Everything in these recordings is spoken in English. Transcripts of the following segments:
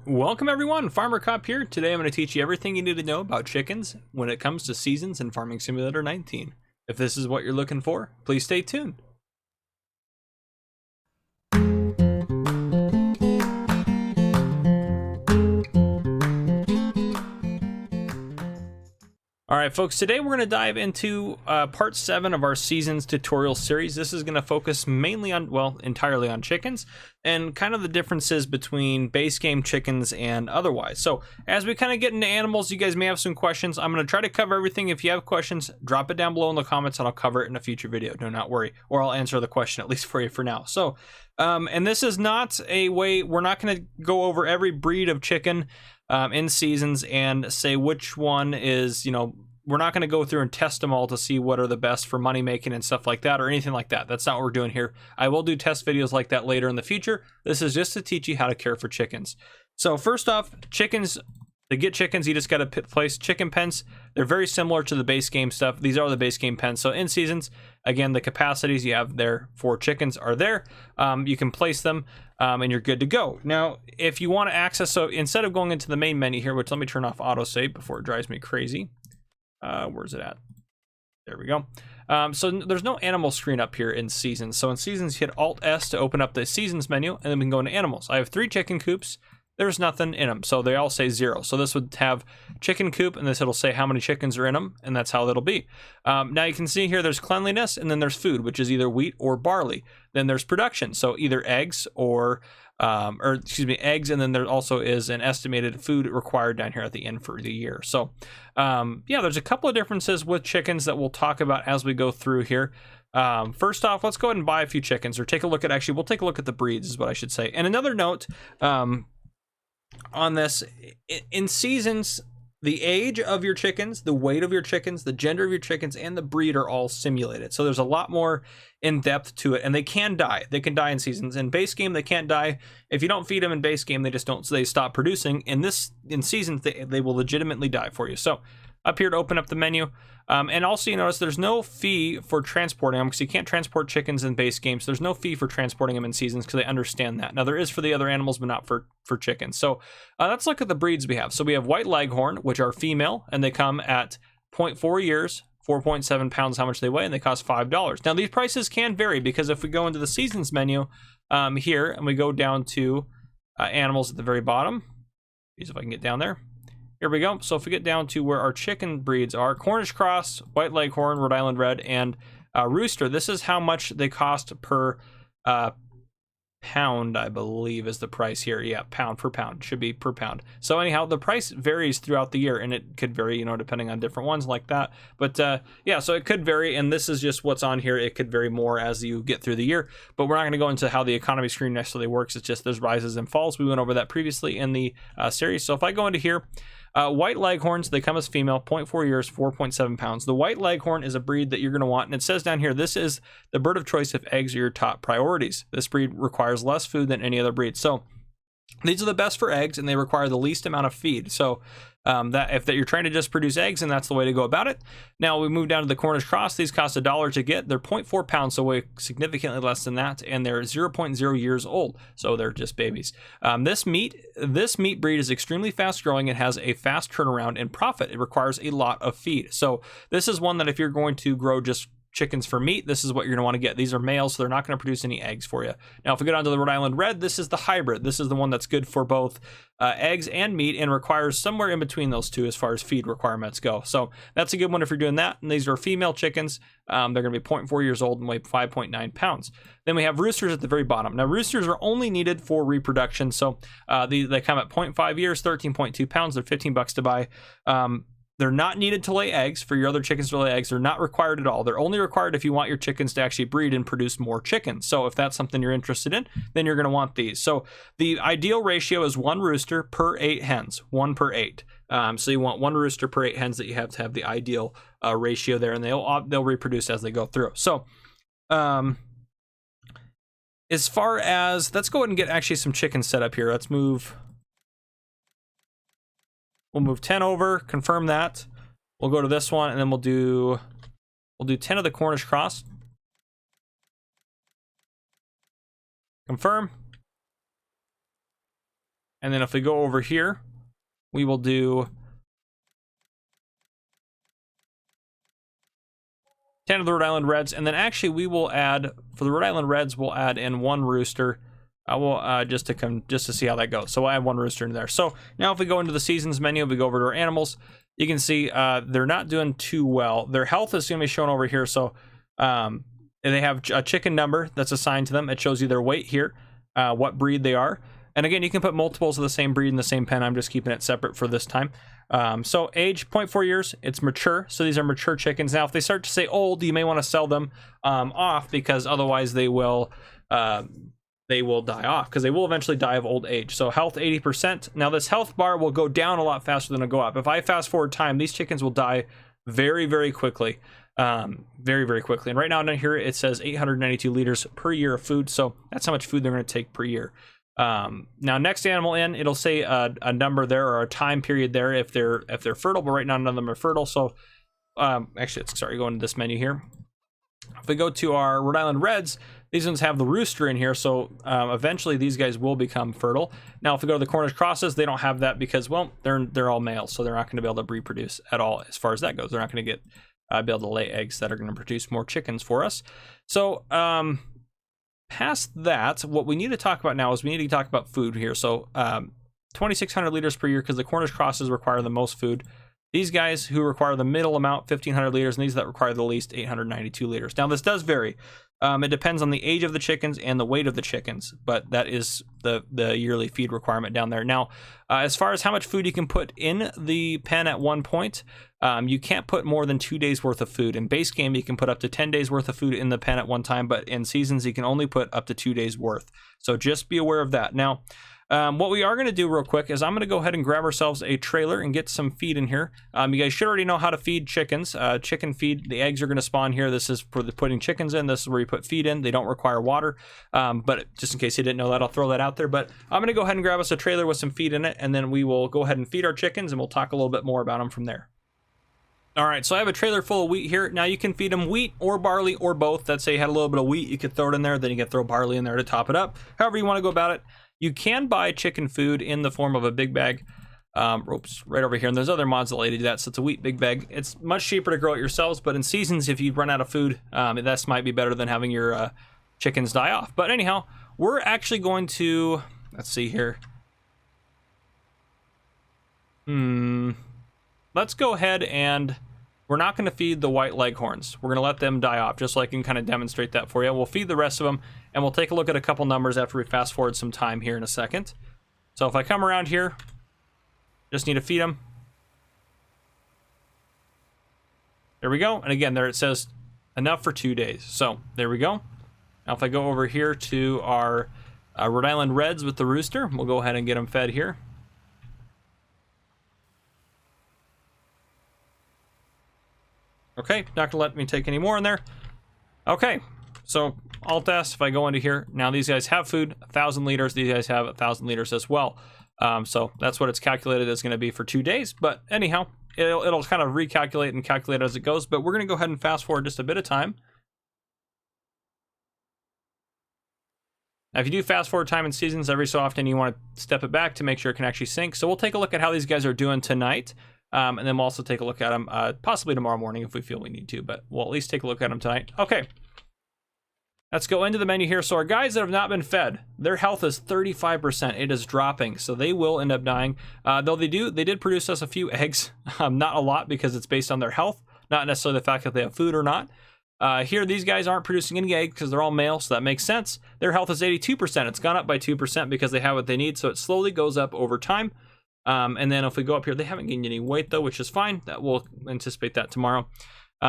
Welcome everyone, Farmer Cop here. Today I'm going to teach you everything you need to know about chickens when it comes to seasons in Farming Simulator 19. If this is what you're looking for, please stay tuned. Alright folks, today we're going to dive into part 7 of our seasons tutorial series. This is going to focus mainly on, well, entirely on chickens and kind of the differences between base game chickens and otherwise. So as we kind of get into animals, you guys may have some questions. I'm going to try to cover everything. If you have questions, drop it down below in the comments and I'll cover it in a future video. Do not worry, or I'll answer the question at least for you for now. So, and this is not a way, we're not going to go over every breed of chicken in seasons and say which one is, you know, we're not going to go through and test them all to see what are the best for money making and stuff like that or anything like that. That's not what we're doing here. I will do test videos like that later in the future. This is just to teach you how to care for chickens. So first off, chickens, to get chickens, you just got to place chicken pens. They're very similar to the base game stuff. These are the base game pens. So in seasons, again, the capacities you have there for chickens are there. You can place them and you're good to go. Now, if you want to access, so instead of going into the main menu here, which let me turn off autosave before it drives me crazy. Where's it at? There we go. So there's no animal screen up here in seasons. So in seasons, hit Alt S to open up the seasons menu, and then we can go into animals. I have 3 chicken coops. There's nothing in them, so they all say 0. So this would have chicken coop, and this it'll say how many chickens are in them, and that's how it'll be. Now you can see here there's cleanliness, and then there's food, which is either wheat or barley. Then there's production, so either eggs or eggs, and then there also is an estimated food required down here at the end for the year. So yeah, there's a couple of differences with chickens that we'll talk about as we go through here. First off, let's go ahead and buy a few chickens, or take a look at, actually, we'll take a look at the breeds is what I should say. And another note, on this, in seasons, the age of your chickens, the weight of your chickens, the gender of your chickens, and the breed are all simulated. So there's a lot more in depth to it, and they can die. They can die in seasons. In base game, they can't die. If you don't feed them in base game, they just don't. So they stop producing. In seasons, they will legitimately die for you. So up here to open up the menu. And also, you notice there's no fee for transporting them because you can't transport chickens in base games. So there's no fee for transporting them in seasons because they understand that. Now, there is for the other animals, but not for chickens. So let's look at the breeds we have. So we have white leghorn, which are female, and they come at 0.4 years, 4.7 pounds, how much they weigh, and they cost $5. Now, these prices can vary because if we go into the seasons menu here and we go down to animals at the very bottom, see if I can get down there. Here we go. So if we get down to where our chicken breeds are, Cornish cross, white leghorn, Rhode Island red, and rooster, this is how much they cost per pound, I believe is the price here. Yeah, pound per pound, should be per pound. So anyhow, the price varies throughout the year, and it could vary, you know, depending on different ones like that. But yeah, so it could vary, and this is just what's on here. It could vary more as you get through the year, but we're not going to go into how the economy screen necessarily works. It's just there's rises and falls. We went over that previously in the series. So if I go into here, white leghorns, they come as female, 0.4 years, 4.7 pounds. The white leghorn is a breed that you're going to want, and it says down here, this is the bird of choice if eggs are your top priorities. This breed requires less food than any other breed. So these are the best for eggs, and they require the least amount of feed. So that you're trying to just produce eggs, and that's the way to go about it. Now we move down to the Cornish cross. These cost $1 to get. They're 0.4 pounds, so weigh significantly less than that, and they're 0.0 years old, so they're just babies. This meat breed is extremely fast growing. It has a fast turnaround and profit. It requires a lot of feed. So this is one that if you're going to grow just chickens for meat, this is what you're going to want to get. These are males, so they're not going to produce any eggs for you. Now, if we go down to the Rhode Island red, this is the hybrid. This is the one that's good for both eggs and meat and requires somewhere in between those two as far as feed requirements go. So that's a good one if you're doing that. And these are female chickens. They're going to be 0.4 years old and weigh 5.9 pounds. Then we have roosters at the very bottom. Now, roosters are only needed for reproduction. So they come at 0.5 years, 13.2 pounds. They're $15 to buy. They're not needed to lay eggs. For your other chickens to lay eggs, they're not required at all. They're only required if you want your chickens to actually breed and produce more chickens. So if that's something you're interested in, then you're going to want these. So the ideal ratio is 1 rooster per 8 hens, 1 per 8. So you want 1 rooster per 8 hens that you have to have the ideal ratio there, and they'll reproduce as they go through. So as far as, let's go ahead and get actually some chickens set up here. We'll move 10 over, confirm that. We'll go to this one, and then we'll do 10 of the Cornish cross. Confirm. And then if we go over here, we will do 10 of the Rhode Island Reds, and then actually we will add, for the Rhode Island Reds, we'll add in 1 rooster. I will just to see how that goes. So we'll add 1 rooster in there. So now if we go into the seasons menu, we go over to our animals, you can see they're not doing too well. Their health is going to be shown over here. So they have a chicken number that's assigned to them. It shows you their weight here, what breed they are. And again, you can put multiples of the same breed in the same pen. I'm just keeping it separate for this time. So age, 0.4 years, it's mature. So these are mature chickens. Now, if they start to say old, you may want to sell them off, because otherwise they will die off, because they will eventually die of old age. So health 80%. Now this health bar will go down a lot faster than it'll go up. If I fast forward time, these chickens will die very, very quickly. Very, very quickly. And right now down here, it says 892 liters per year of food. So that's how much food they're going to take per year. Now next animal in, it'll say a number there, or a time period there if they're fertile, but right now none of them are fertile. So actually, go into this menu here. If we go to our Rhode Island Reds, these ones have the rooster in here, so eventually these guys will become fertile. Now if we go to the Cornish crosses, they don't have that because, well, they're all males, so they're not going to be able to reproduce at all as far as that goes. They're not going to get be able to lay eggs that are going to produce more chickens for us. So past that, what we need to talk about now is we need to talk about food here. So 2,600 liters per year, because the Cornish crosses require the most food. These guys who require the middle amount, 1,500 liters, and these that require the least, 892 liters. Now, this does vary. It depends on the age of the chickens and the weight of the chickens, but that is the yearly feed requirement down there. Now, as far as how much food you can put in the pen at one point, you can't put more than 2 days worth of food. In base game, you can put up to 10 days worth of food in the pen at one time, but in seasons, you can only put up to 2 days worth. So just be aware of that. Now, what we are going to do real quick is I'm going to go ahead and grab ourselves a trailer and get some feed in here. You guys should already know how to feed chickens. Chicken feed, the eggs are going to spawn here. This is for the putting chickens in. This is where you put feed in. They don't require water. But just in case you didn't know that, I'll throw that out there. But I'm going to go ahead and grab us a trailer with some feed in it, and then we will go ahead and feed our chickens, and we'll talk a little bit more about them from there. All right, so I have a trailer full of wheat here. Now you can feed them wheat or barley or both. Let's say you had a little bit of wheat, you could throw it in there, then you can throw barley in there to top it up. However you want to go about it. You can buy chicken food in the form of a big bag. Ropes right over here, and there's other mods that let you do that. So it's a wheat big bag. It's much cheaper to grow it yourselves, but in seasons, if you run out of food, this might be better than having your chickens die off. But anyhow, we're actually going to, let's see here. Let's go ahead and we're not going to feed the white leghorns. We're going to let them die off, just so I can kind of demonstrate that for you. We'll feed the rest of them, and we'll take a look at a couple numbers after we fast forward some time here in a second. So if I come around here, just need to feed them. There we go. And again, there it says enough for 2 days. So there we go. Now if I go over here to our Rhode Island Reds with the rooster, we'll go ahead and get them fed here. Okay, not gonna let me take any more in there. Okay, so Alt S, if I go into here, now these guys have food, 1,000 liters. These guys have 1,000 liters as well. So that's what it's calculated as gonna be for 2 days. But anyhow, it'll kind of recalculate and calculate as it goes. But we're gonna go ahead and fast forward just a bit of time. Now, if you do fast forward time in seasons, every so often you want to step it back to make sure it can actually sync. So we'll take a look at how these guys are doing tonight. And then we'll also take a look at them possibly tomorrow morning if we feel we need to, but we'll at least take a look at them tonight. Okay, let's go into the menu here. So our guys that have not been fed, their health is 35%. It is dropping, so they will end up dying. Though they did produce us a few eggs, not a lot because it's based on their health, not necessarily the fact that they have food or not. Here, these guys aren't producing any eggs because they're all male, so that makes sense. Their health is 82%. It's gone up by 2% because they have what they need, so it slowly goes up over time. And then if we go up here, they haven't gained any weight though, which is fine. That we'll anticipate that tomorrow.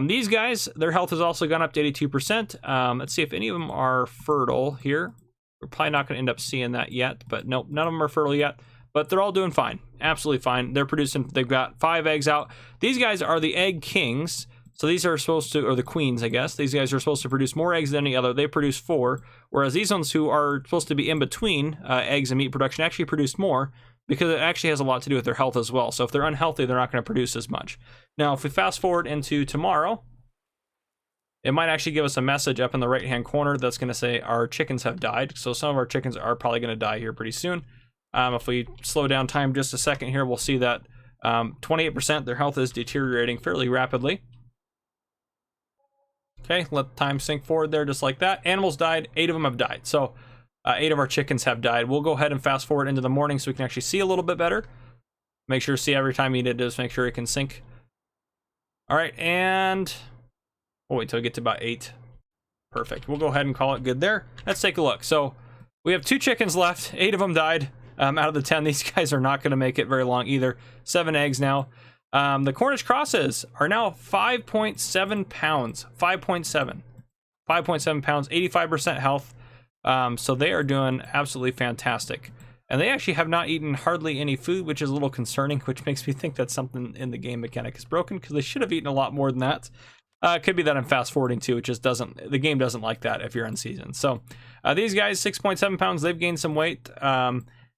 These guys, their health has also gone up to 82%. Let's see if any of them are fertile here. We're probably not going to end up seeing that yet, but nope, none of them are fertile yet. But they're all doing fine, absolutely fine. They're producing, they've got 5 eggs out. These guys are the egg kings. So these are supposed to, or the queens, I guess. These guys are supposed to produce more eggs than any other. They produce 4, whereas these ones who are supposed to be in between eggs and meat production actually produce more, because it actually has a lot to do with their health as well. So if they're unhealthy, they're not going to produce as much. Now, if we fast forward into tomorrow, it might actually give us a message up in the right-hand corner that's going to say our chickens have died. So some of our chickens are probably going to die here pretty soon. If we slow down time just a second here, we'll see that 28% their health is deteriorating fairly rapidly. Okay, let time sink forward there just like that. Animals died, 8 of them have died. So 8 of our chickens have died. We'll go ahead and fast forward into the morning so we can actually see a little bit better. Make sure to see every time you did this, make sure it can sync. All right, and we'll wait till we get to about 8. Perfect. We'll go ahead and call it good there. Let's take a look. So we have 2 chickens left. 8 of them died out of the 10. These guys are not going to make it very long either. 7 eggs now. The Cornish crosses are now 5.7 pounds. 5.7 pounds, 85% health. So they are doing absolutely fantastic. And they actually have not eaten hardly any food, which is a little concerning, which makes me think that something in the game mechanic is broken, because they should have eaten a lot more than that. It could be that I'm fast forwarding too. It just doesn't, the game doesn't like that if you're unseasoned. So these guys, 6.7 pounds, they've gained some weight.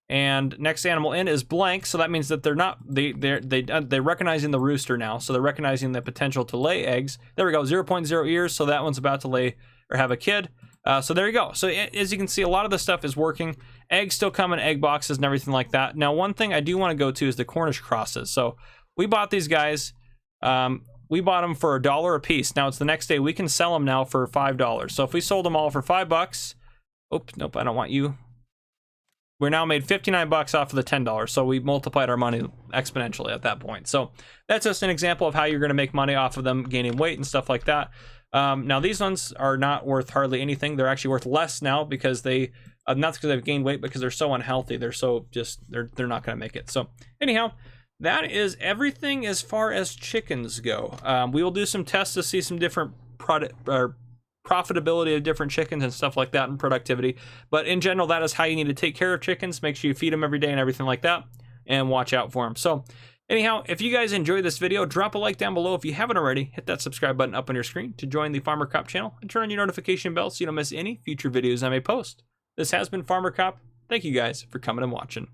And next animal in is blank, so that means that they're recognizing the rooster now, so they're recognizing the potential to lay eggs. There we go, 0.0 ears, so that one's about to lay or have a kid. So there you go. So as you can see, a lot of this stuff is working. Eggs still come in egg boxes and everything like that. Now, one thing I do want to go to is the Cornish crosses. So we bought these guys. We bought them for $1 a piece. Now it's the next day. We can sell them now for $5. So if we sold them all for $5, oops, nope, I don't want you. We're now made 59 bucks off of the $10, so we multiplied our money exponentially at that point. So that's just an example of how you're going to make money off of them gaining weight and stuff like that. Now these ones are not worth hardly anything. They're actually worth less now because they, not because they've gained weight, because they're so unhealthy. They're so just, they're not going to make it. So anyhow, that is everything as far as chickens go. We will do some tests to see some different profitability of different chickens and stuff like that, and productivity. But in general, that is how you need to take care of chickens. Make sure you feed them every day and everything like that, and watch out for them. So anyhow, if you guys enjoyed this video, drop a like down below. If you haven't already, hit that subscribe button up on your screen to join the Farmer Cop channel, and turn on your notification bell so you don't miss any future videos I may post. This has been Farmer Cop. Thank you guys for coming and watching.